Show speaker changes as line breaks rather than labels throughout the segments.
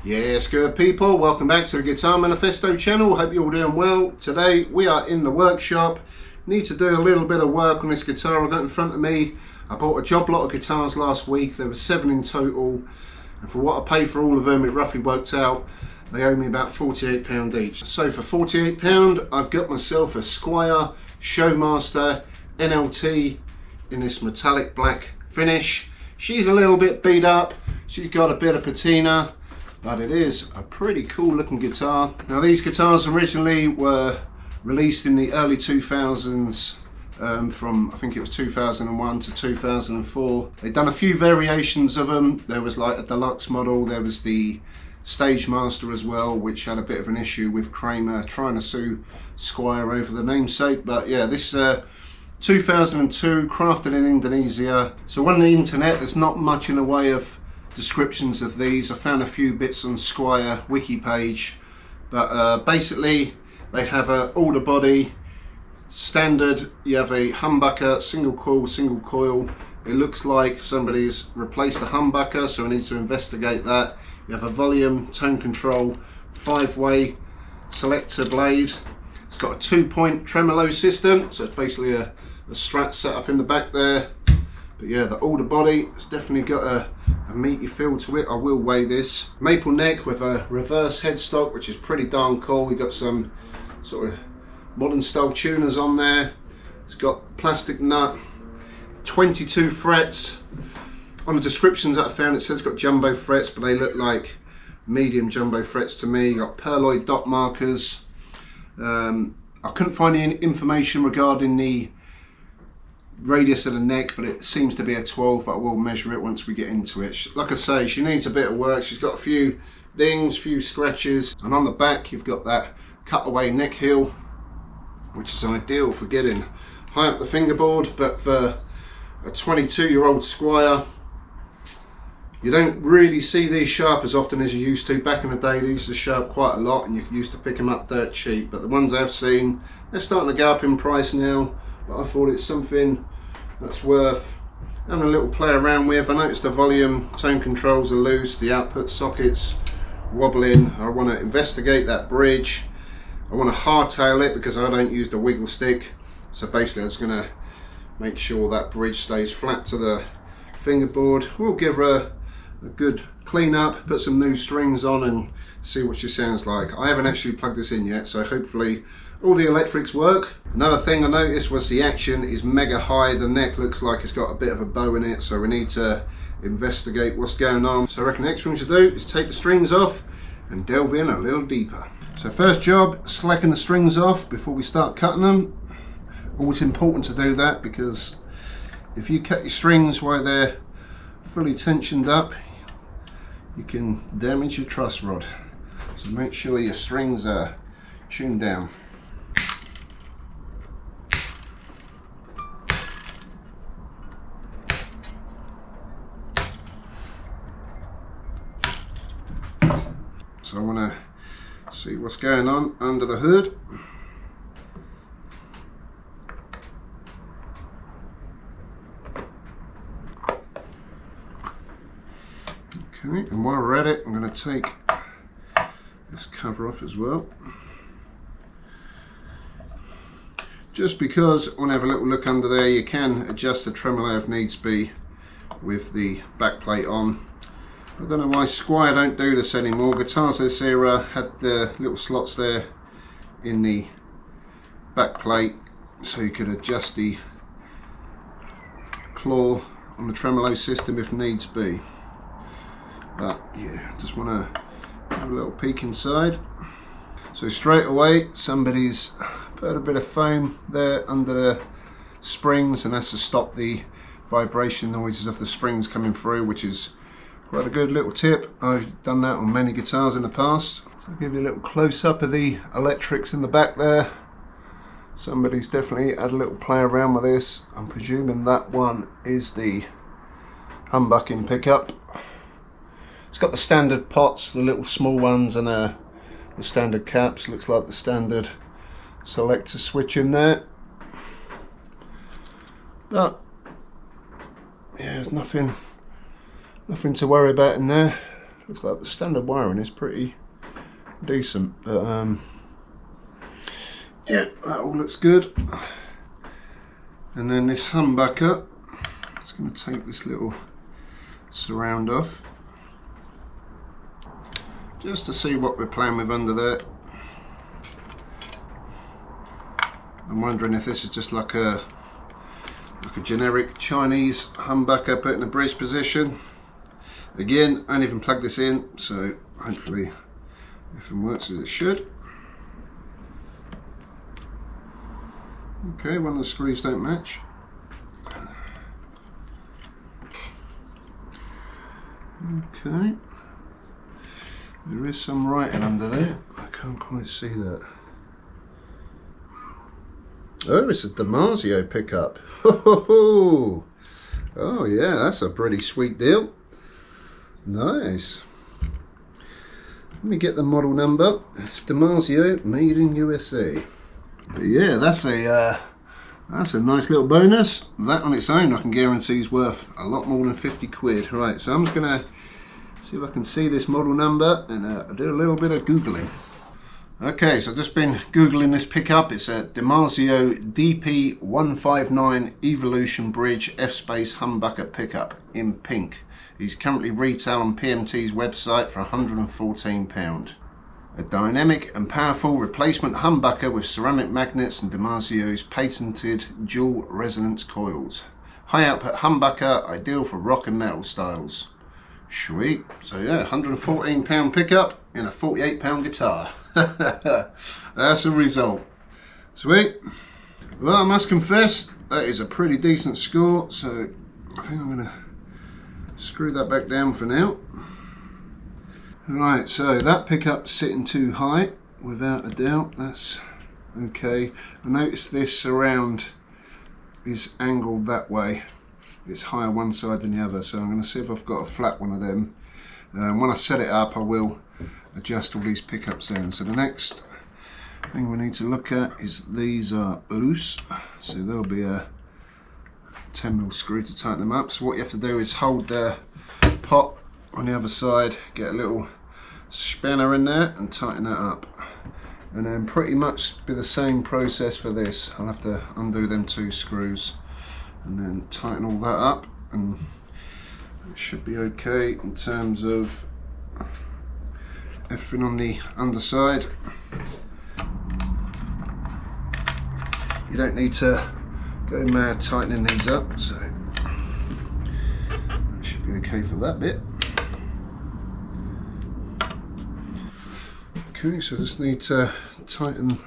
Yes, good people, welcome back to the Guitar Manifesto channel. Hope you're all doing well. Today we are in the workshop. Need to do a little bit of work on this guitar I've got in front of me. I bought a job lot of guitars last week. There were 7 in total, and for what I paid for all of them, it roughly worked out they owe me about £48 each. So for £48 I've got myself a Squier Showmaster NLT in this metallic black finish. She's a little bit beat up, she's got a bit of patina, but it is a pretty cool looking guitar. Now these guitars originally were released in the early 2000s, from I think it was 2001 to 2004. They've done a few variations of them. There was like a deluxe model, there was the Stage Master as well, which had a bit of an issue with Kramer trying to sue Squier over the namesake. But yeah, this 2002, crafted in Indonesia. So on the internet there's not much in the way of descriptions of these. I found a few bits on Squier wiki page, but basically they have a alder body standard. You have a humbucker, single coil. It looks like somebody's replaced a humbucker, so I need to investigate that. You have a volume, tone control, 5-way selector blade. It's got a 2-point tremolo system, so it's basically a Strat setup in the back there. But yeah, the alder body, it's definitely got a meaty feel to it. I will weigh this. Maple neck with a reverse headstock, which is pretty darn cool. We got some sort of modern style tuners on there. It's got plastic nut, 22 frets. On the descriptions that I found, it says it's got jumbo frets, but they look like medium jumbo frets to me. Got pearloid dot markers. I couldn't find any information regarding the radius of the neck, but it seems to be a 12, but I will measure it once we get into it. Like I say, she needs a bit of work. She's got a few dings, few scratches, and on the back you've got that cutaway neck heel, which is ideal for getting high up the fingerboard. But for a 22-year-old Squier, you don't really see these sharp as often as you used to. Back in the day they used to sharp quite a lot and you used to pick them up dirt cheap, but the ones I've seen, they're starting to go up in price now. But I thought it's something that's worth having a little play around with. I noticed the volume, tone controls are loose, the output sockets wobbling. I want to investigate that bridge. I want to hardtail it because I don't use the wiggle stick. So basically I'm just going to make sure that bridge stays flat to the fingerboard. We'll give her a good clean up, put some new strings on and see what she sounds like. I haven't actually plugged this in yet, so hopefully all the electrics work. Another thing I noticed was the action is mega high. The neck looks like it's got a bit of a bow in it, so we need to investigate what's going on. So I reckon the next thing we should do is take the strings off and delve in a little deeper. So first job, slacking the strings off before we start cutting them. Always important to do that, because if you cut your strings while they're fully tensioned up, you can damage your truss rod. So make sure your strings are tuned down. So I want to see what's going on under the hood. Okay, and while we're at it, I'm going to take this cover off as well. Just because I want to have a little look under there. You can adjust the tremolo if needs be with the back plate on. I don't know why Squier don't do this anymore. Guitars this era had the little slots there in the back plate, so you could adjust the claw on the tremolo system if needs be. But yeah, just want to have a little peek inside. So straight away somebody's put a bit of foam there under the springs, and that's to stop the vibration noises of the springs coming through, which is quite a good little tip. I've done that on many guitars in the past. So I'll give you a little close-up of the electrics in the back there. Somebody's definitely had a little play around with this. I'm presuming that one is the humbucking pickup. It's got the standard pots, the little small ones, and the standard caps. Looks like the standard selector switch in there. But yeah, there's nothing to worry about in there. Looks like the standard wiring is pretty decent, but yeah, that all looks good. And then this humbucker, it's going to take this little surround off just to see what we're playing with under there. I'm wondering if this is just like a generic Chinese humbucker put in a bridge position. Again, I ain't even plugged this in, so hopefully everything works as it should. Okay, one of the screws don't match. Okay, there is some writing under there. I can't quite see that. Oh, it's a Dimarzio pickup. Oh yeah, that's a pretty sweet deal. Nice. Let me get the model number. It's Dimarzio, made in USA. But yeah, that's a nice little bonus. That on its own, I can guarantee is worth a lot more than 50 quid. Right, so I'm just gonna see if I can see this model number and do a little bit of Googling. Okay, so I've just been Googling this pickup. It's a Dimarzio DP159 Evolution Bridge F-Space humbucker pickup in pink. He's currently retail on PMT's website for £114. A dynamic and powerful replacement humbucker with ceramic magnets and Dimarzio's patented dual resonance coils. High output humbucker, ideal for rock and metal styles. Sweet. So yeah, £114 pickup in a £48 guitar. That's the result. Sweet. Well, I must confess that is a pretty decent score, so I think I'm going to screw that back down for now. Right, so that pickup's sitting too high, without a doubt. That's okay. I noticed this surround is angled that way. It's higher one side than the other, so I'm going to see if I've got a flat one of them. When I set it up, I will adjust all these pickups down. So the next thing we need to look at is these are loose, so there'll be a 10mm screw to tighten them up. So what you have to do is hold the pot on the other side, get a little spanner in there and tighten that up, and then pretty much be the same process for this. I'll have to undo them 2 screws and then tighten all that up, and it should be okay in terms of everything on the underside. You don't need to go mad tightening these up, so that should be okay for that bit. Okay, so I just need to tighten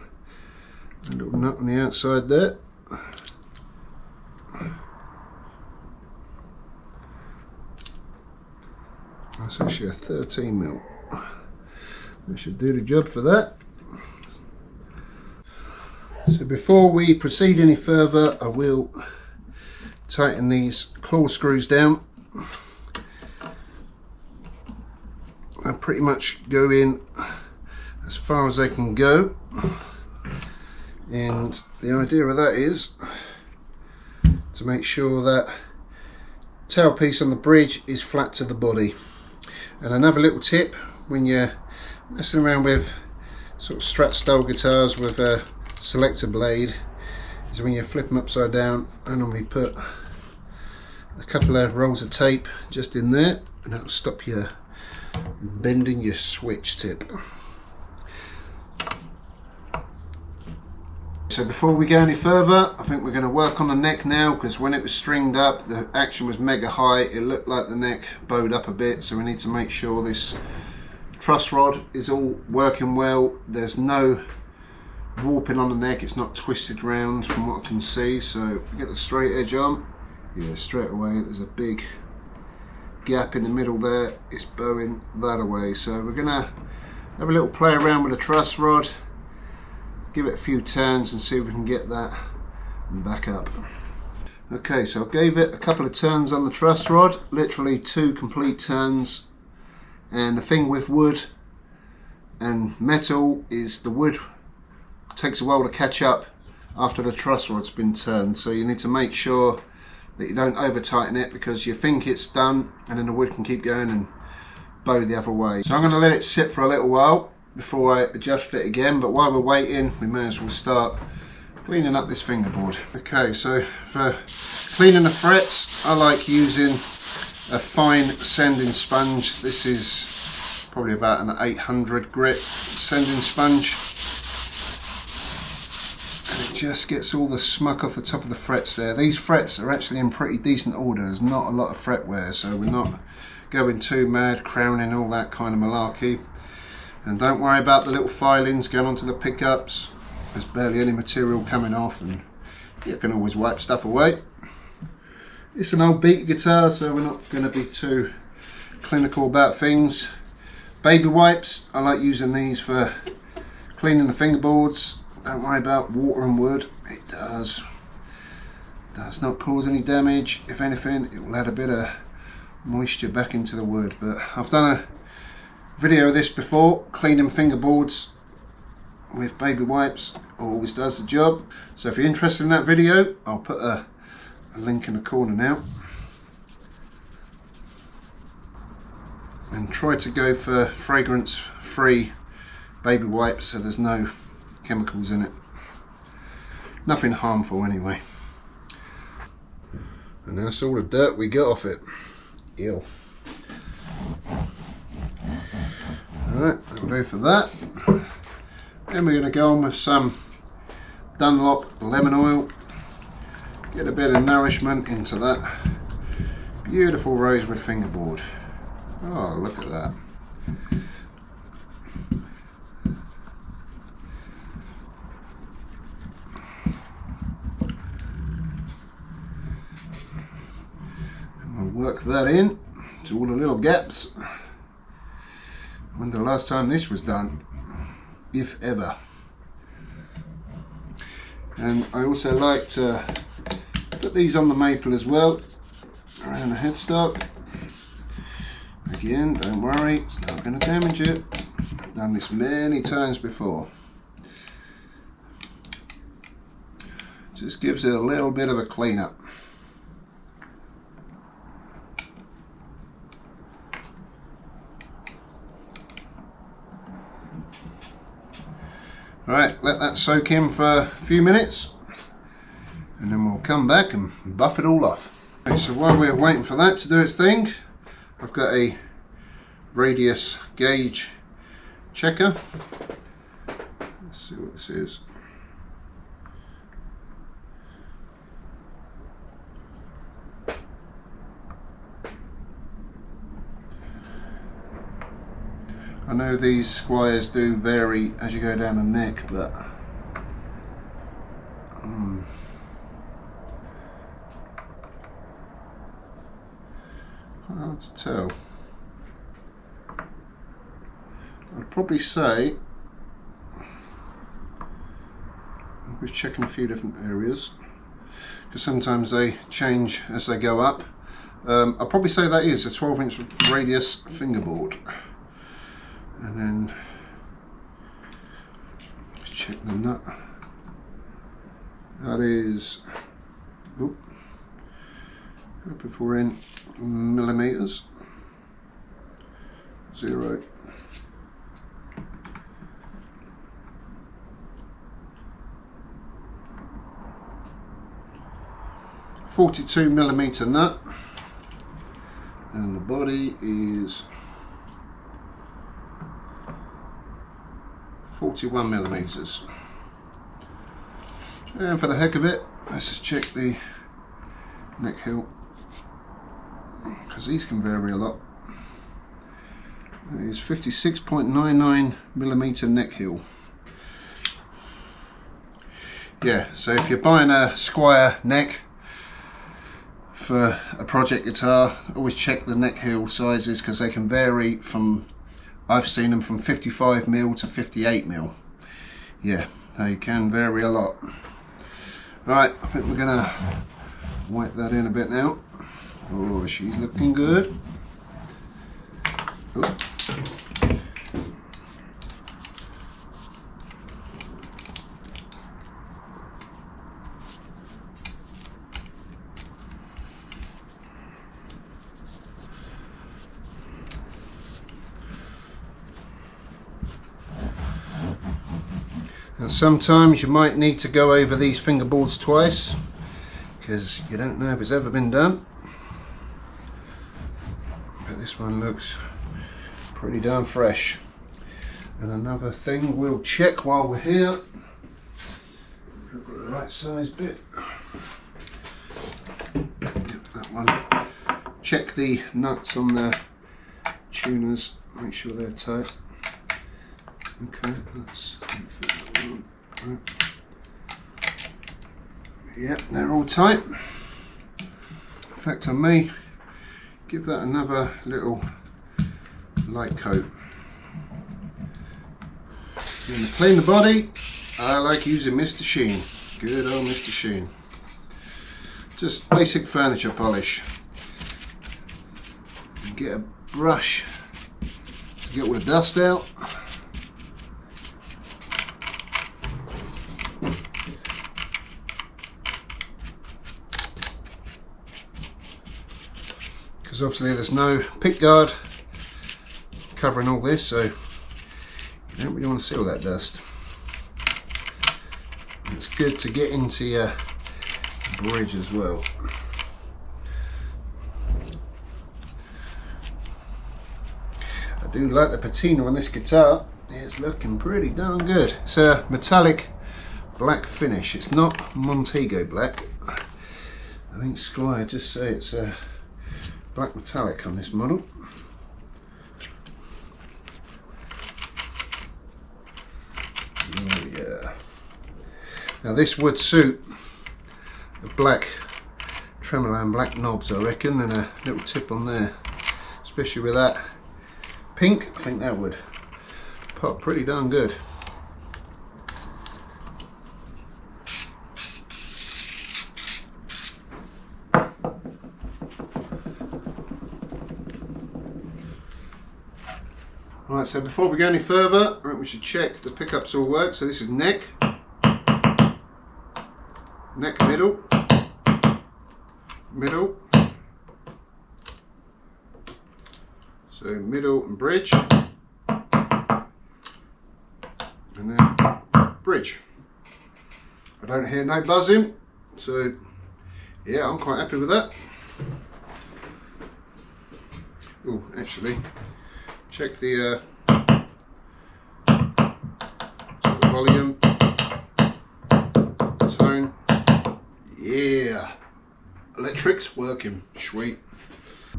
a little nut on the outside there. That's actually a 13mm. That should do the job for that. So before we proceed any further, I will tighten these claw screws down. I pretty much go in as far as they can go, and the idea of that is to make sure that tailpiece on the bridge is flat to the body. And another little tip when you're messing around with sort of Strat style guitars with a selector blade is when you flip them upside down, I normally put a couple of rolls of tape just in there, and that'll stop you bending your switch tip. So before we go any further, I think we're going to work on the neck now, because when it was stringed up the action was mega high. It looked like the neck bowed up a bit, so we need to make sure this truss rod is all working well. There's no warping on the neck, it's not twisted round from what I can see. So get the straight edge on, yeah, straight away there's a big gap in the middle there, it's bowing that away. So we're going to have a little play around with the truss rod, give it a few turns and see if we can get that back up. Okay, so I gave it a couple of turns on the truss rod, literally 2 complete turns. And the thing with wood and metal is the wood takes a while to catch up after the truss rod's been turned, so you need to make sure that you don't over tighten it, because you think it's done and then the wood can keep going and bow the other way. So I'm going to let it sit for a little while before I adjust it again, but while we're waiting we may as well start cleaning up this fingerboard. Okay, so for cleaning the frets I like using a fine sanding sponge. This is probably about an 800 grit sanding sponge, and it just gets all the smuck off the top of the frets there. These frets are actually in pretty decent order. There's not a lot of fret wear, so we're not going too mad crowning all that kind of malarkey. And don't worry about the little filings going onto the pickups. There's barely any material coming off, and you can always wipe stuff away. It's an old beat guitar, so we're not going to be too clinical about things. Baby wipes, I like using these for cleaning the fingerboards. Don't worry about water and wood. It does not cause any damage. If anything, it will add a bit of moisture back into the wood. But I've done a video of this before, cleaning fingerboards with baby wipes. Always does the job. So if you're interested in that video, I'll put a link in the corner now. And try to go for fragrance free baby wipes so there's no chemicals in it. Nothing harmful anyway. And that's all the dirt we got off it. Ew. Alright, that'll do for that. Then we're going to go on with some Dunlop lemon oil. Get a bit of nourishment into that beautiful rosewood fingerboard. Oh, look at that. And we'll work that in to all the little gaps. When's the last time this was done? If ever. And I also like to put these on the maple as well, around the headstock. Again, don't worry, it's not going to damage it. I've done this many times before. Just gives it a little bit of a clean up. Alright, let that soak in for a few minutes and then we'll come back and buff it all off. Okay, so while we're waiting for that to do its thing, I've got a radius gauge checker. Let's see what this is. I know these Squiers do vary as you go down the neck, but hard to tell. I'd probably say, I'm just checking a few different areas because sometimes they change as they go up. I'll probably say that is a 12-inch radius fingerboard. And then let's check the nut. That is, if we're in millimeters, 0. .42 millimeter nut, and the body is 41 millimeters. And for the heck of it, let's just check the neck heel, because these can vary a lot. It's 56.99 millimeter neck heel. Yeah, so if you're buying a Squier neck for a project guitar, always check the neck heel sizes because they can vary from, I've seen them from 55mm to 58mm. Yeah, they can vary a lot. Right, I think we're gonna wipe that in a bit now. Oh, she's looking good. Oh. Now sometimes you might need to go over these fingerboards twice because you don't know if it's ever been done. But this one looks pretty darn fresh. And another thing we'll check while we're here. We've got the right size bit. Yep, that one. Check the nuts on the tuners, make sure they're tight. Okay, let's fit that one. Right. Yep, they're all tight. In fact, I may give that another little light coat. And to clean the body, I like using Mr. Sheen. Good old Mr. Sheen. Just basic furniture polish. Get a brush to get all the dust out. Because obviously there's no pick guard covering all this, so you don't really want to see all that dust. It's good to get into your bridge as well. I do like the patina on this guitar. It's looking pretty darn good. It's a metallic black finish. It's not Montego black. I think Squier just say it's a black metallic on this model. Oh yeah. Now this would suit the black tremolo and black knobs, I reckon, and a little tip on there, especially with that pink. I think that would pop pretty darn good. Right, so before we go any further, I think we should check the pickups all work. So this is neck, middle, middle, so middle and bridge, and then bridge. I don't hear no buzzing, so yeah, I'm quite happy with that. Oh, actually, check the volume, tone. Yeah, electrics working, sweet.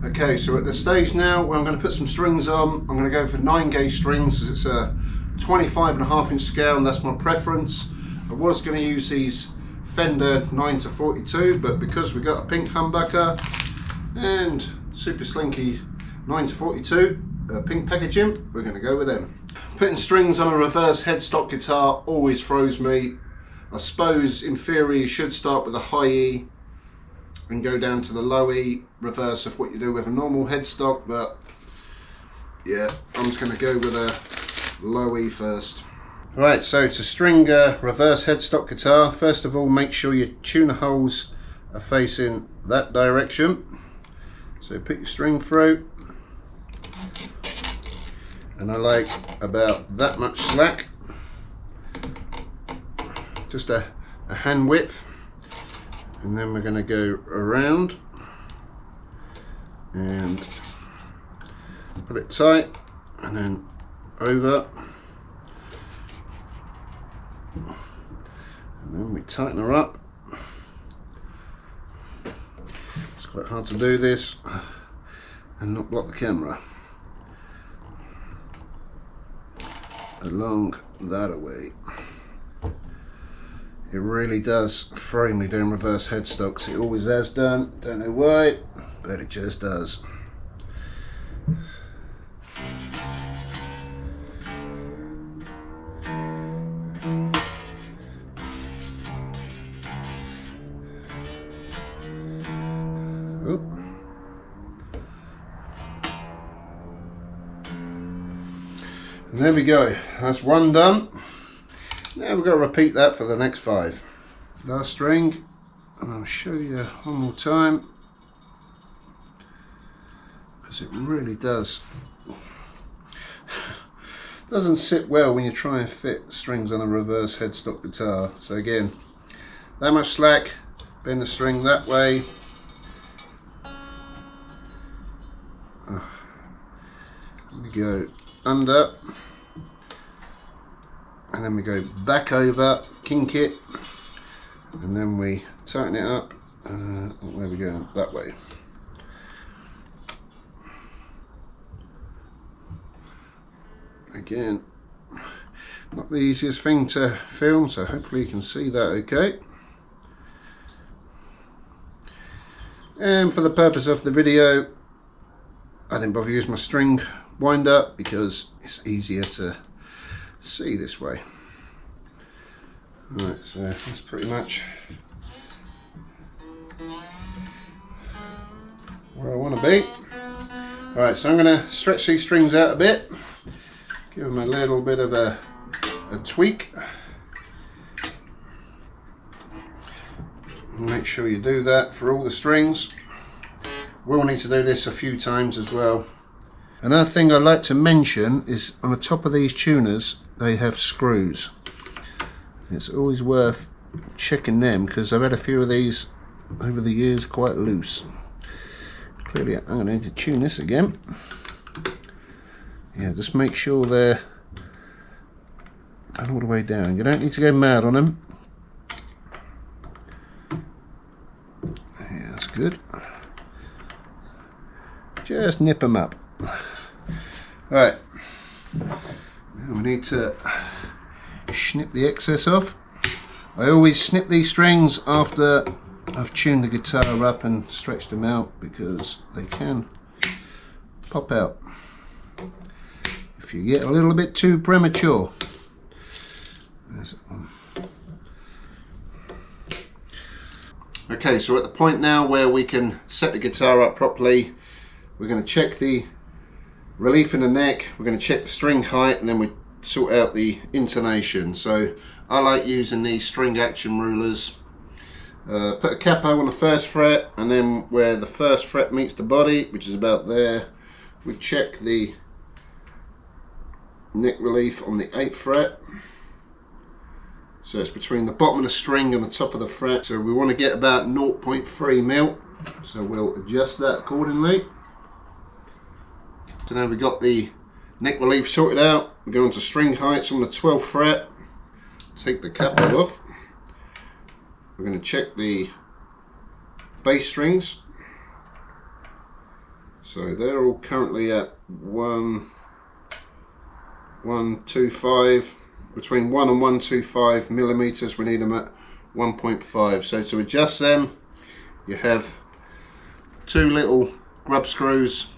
Okay, so at the stage now where I'm going to put some strings on. I'm going to go for 9-gauge strings as it's a 25.5-inch scale, and that's my preference. I was going to use these Fender 9-42, but because we got a pink humbucker and super slinky 9-42 pink packaging, we're going to go with them. Putting strings on a reverse headstock guitar always throws me. I suppose in theory you should start with a high E and go down to the low E, reverse of what you do with a normal headstock, but yeah, I'm just going to go with a low E first. Right, so to string a reverse headstock guitar, first of all make sure your tuner holes are facing that direction. So put your string through, and I like about that much slack, just a hand width, and then we're going to go around and put it tight, and then over, and then we tighten her up. It's quite hard to do this and not block the camera. Along that away. It really does throw me doing reverse headstocks. It always has done. Don't know why, but it just does. Oop. And there we go, that's one done. Now we've got to repeat that for the next 5. Last string, and I'll show you one more time, because it really does. Doesn't sit well when you try and fit strings on a reverse headstock guitar. So again, that much slack, bend the string that way. We go under, and then we go back over, kink it, and then we tighten it up. Where we go? That way. Again, not the easiest thing to film, so hopefully you can see that okay. And for the purpose of the video, I didn't bother using my string winder because it's easier to see this way. Right, so that's pretty much where I want to be. Alright, so I'm going to stretch these strings out a bit, give them a little bit of a tweak. Make sure you do that for all the strings. We'll need to do this a few times as well. Another thing I'd like to mention is on the top of these tuners they have screws. It's always worth checking them because I've had a few of these over the years quite loose. Clearly I'm going to need to tune this again. Yeah, just make sure they're all the way down. You don't need to go mad on them. Yeah, that's good. Just nip them up. Right, now we need to snip the excess off. I always snip these strings after I've tuned the guitar up and stretched them out because they can pop out if you get a little bit too premature. There's that one. Okay, so we're at the point now where we can set the guitar up properly. We're going to check the relief in the neck, we're going to check the string height, and then we sort out the intonation. So I like using these string action rulers. Put a capo on the first fret, and then where the first fret meets the body, which is about there, we check the neck relief on the 8th fret. So it's between the bottom of the string and the top of the fret. So we want to get about 0.3 mil. So we'll adjust that accordingly. So now we've got the neck relief sorted out. We go on to string heights on the 12th fret. Take the capo off. We're going to check the bass strings. So they're all currently at 1.25, between 1 and 1.25 millimeters. We need them at 1.5. So to adjust them, you have two little grub screws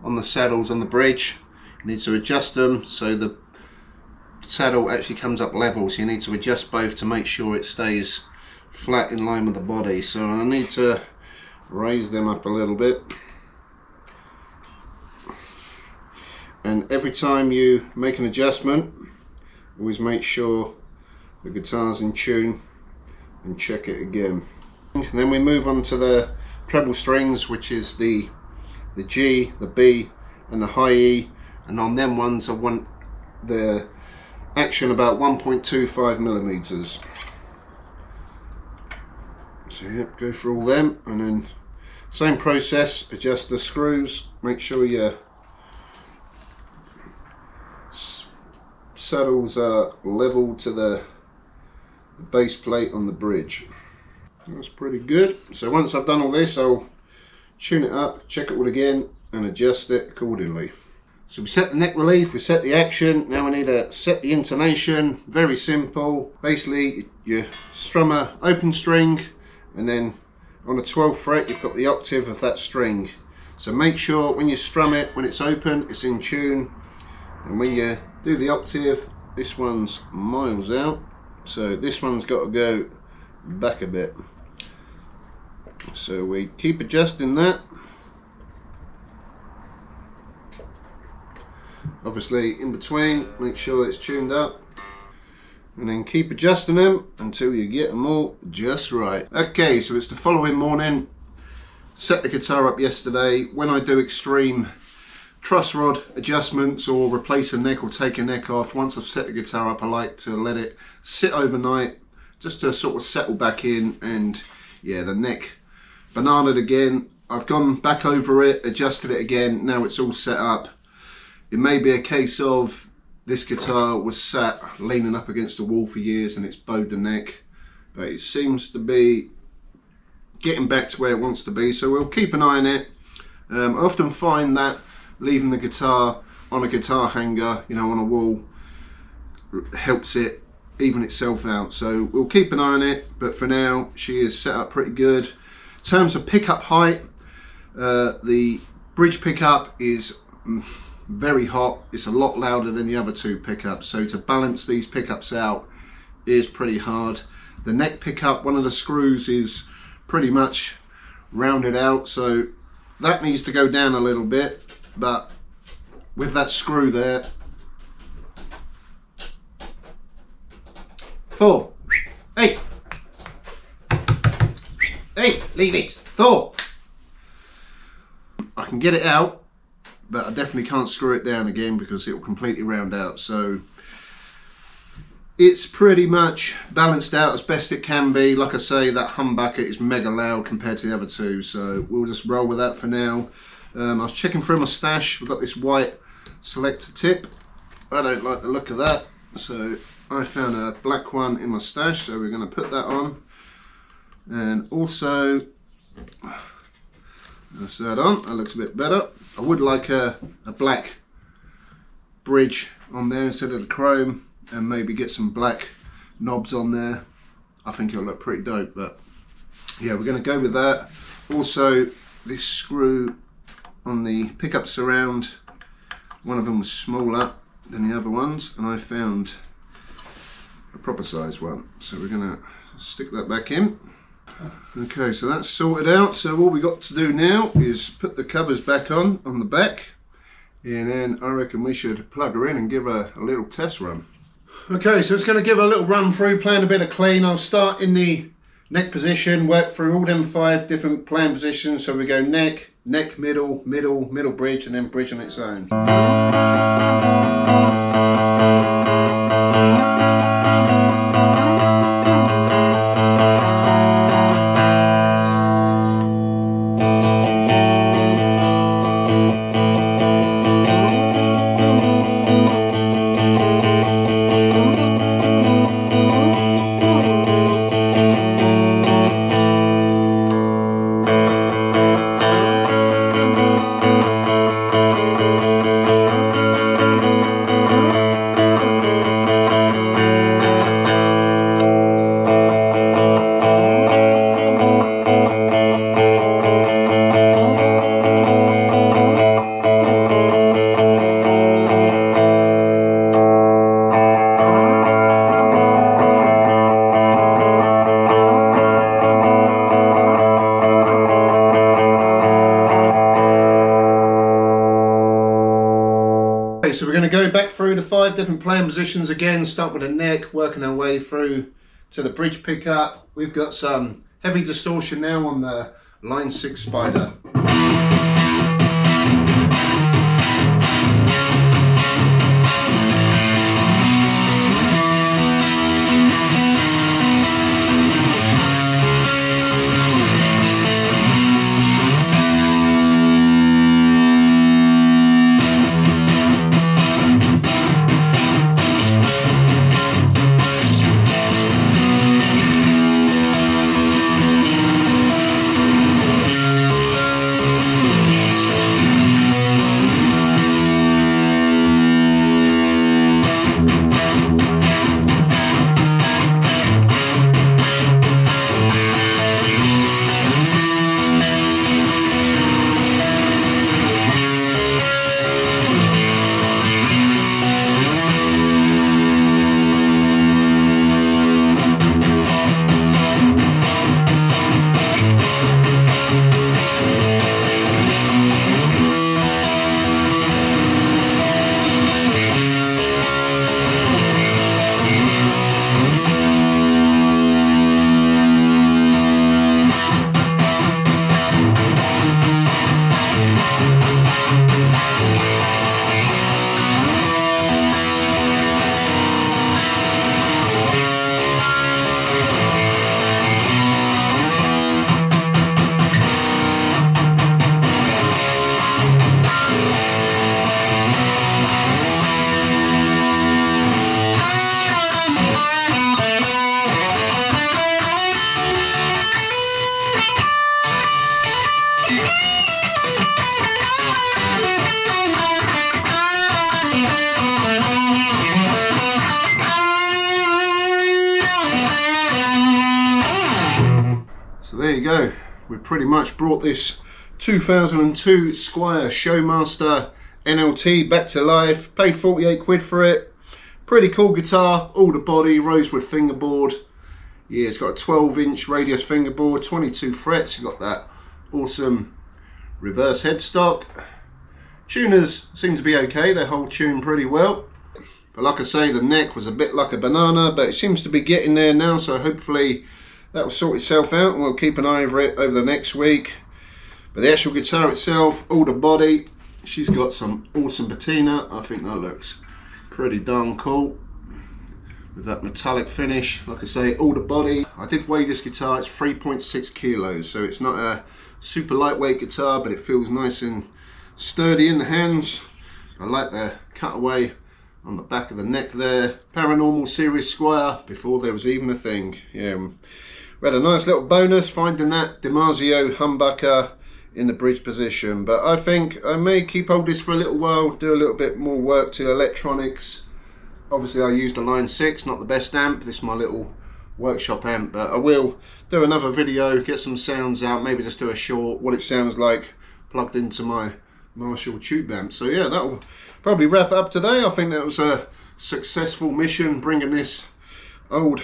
on the saddles on the bridge. You need to adjust them so the saddle actually comes up level, so you need to adjust both to make sure it stays flat in line with the body. So I need to raise them up a little bit, and every time you make an adjustment, always make sure the guitar's in tune and check it again. And then we move on to the treble strings, which is the G, the B and the high E, and on them ones I want the action about 1.25 millimeters. So yep, go for all them, and then same process, adjust the screws, make sure your saddles are level to the base plate on the bridge. That's pretty good. So once I've done all this, I'll tune it up, check it all again, and adjust it accordingly. So we set the neck relief, we set the action, now we need to set the intonation. Very simple. Basically, you strum a open string, and then on the 12th fret you've got the octave of that string. So make sure when you strum it, when it's open, it's in tune, and when you do the octave, this one's miles out, so this one's got to go back a bit. So we keep adjusting that. Obviously in between, make sure it's tuned up, and then keep adjusting them until you get them all just right. Okay, so it's the following morning. Set the guitar up yesterday. When I do extreme truss rod adjustments or replace a neck or take a neck off. Once I've set the guitar up, I like to let it sit overnight just to sort of settle back in. And yeah, the neck bananaed again. I've gone back over it, adjusted it again. Now it's all set up. It may be a case of this guitar was sat leaning up against the wall for years and it's bowed the neck, but it seems to be getting back to where it wants to be, so we'll keep an eye on it. I often find that leaving the guitar on a guitar hanger, you know, on a wall, helps it even itself out, so we'll keep an eye on it. But for now, she is set up pretty good. In terms of pickup height, the bridge pickup is very hot. It's a lot louder than the other two pickups, so to balance these pickups out is pretty hard. The neck pickup, one of the screws is pretty much rounded out, so that needs to go down a little bit, but with that screw there, 4, 8, leave it, 4. I can get it out, but I definitely can't screw it down again because it will completely round out. So it's pretty much balanced out as best it can be. Like I say, that humbucker is mega loud compared to the other two, so we'll just roll with that for now. I was checking through my stash. We've got this white selector tip. I don't like the look of that, so I found a black one in my stash, so we're going to put that on. And also, that's that on. That looks a bit better. I would like a black bridge on there instead of the chrome, and maybe get some black knobs on there. I think it'll look pretty dope, but yeah, we're going to go with that. Also, this screw on the pickup surround, one of them was smaller than the other ones, and I found a proper size one, so we're going to stick that back in. Okay, so that's sorted out. So all we got to do now is put the covers back on the back, and then I reckon we should plug her in and give her a little test run. Okay, so it's going to give her a little run through, playing a bit of clean. I'll start in the neck position, work through all them 5 different playing positions. So we go neck, middle, middle bridge, and then bridge on its own. So we're going to go back through the 5 different playing positions again, start with the neck, working our way through to the bridge pickup. We've got some heavy distortion now on the line 6 Spider. pretty much brought this 2002 Squier Showmaster NLT back to life. Paid 48 quid for it. Pretty cool guitar, all the body, rosewood fingerboard. Yeah, it's got a 12-inch radius fingerboard, 22 frets. You've got that awesome reverse headstock. Tuners seem to be okay, they hold tune pretty well. But like I say, the neck was a bit like a banana, but it seems to be getting there now, so hopefully that will sort itself out and we'll keep an eye over it over the next week. But the actual guitar itself, all the body, she's got some awesome patina. I think that looks pretty darn cool with that metallic finish. Like I say, all the body. I did weigh this guitar, it's 3.6 kilos, so it's not a super lightweight guitar, but it feels nice and sturdy in the hands. I like the cutaway on the back of the neck there. Paranormal series Squier before there was even a thing. Yeah, we had a nice little bonus finding that Dimarzio humbucker in the bridge position, but I think I may keep hold this for a little while, do a little bit more work to the electronics. Obviously I used a line 6, not the best amp. This is my little workshop amp, but I will do another video, get some sounds out, maybe just do a short what it sounds like plugged into my Marshall tube amp. So yeah, that will probably wrap up today. I think that was a successful mission, bringing this old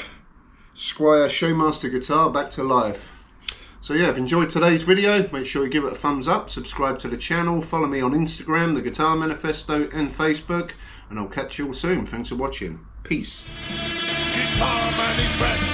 Squier Showmaster guitar back to life. So yeah, if you enjoyed today's video, make sure you give it a thumbs up, subscribe to the channel, follow me on Instagram, the Guitar Manifesto, and Facebook, and I'll catch you all soon. Thanks for watching. Peace. Guitar Manifesto.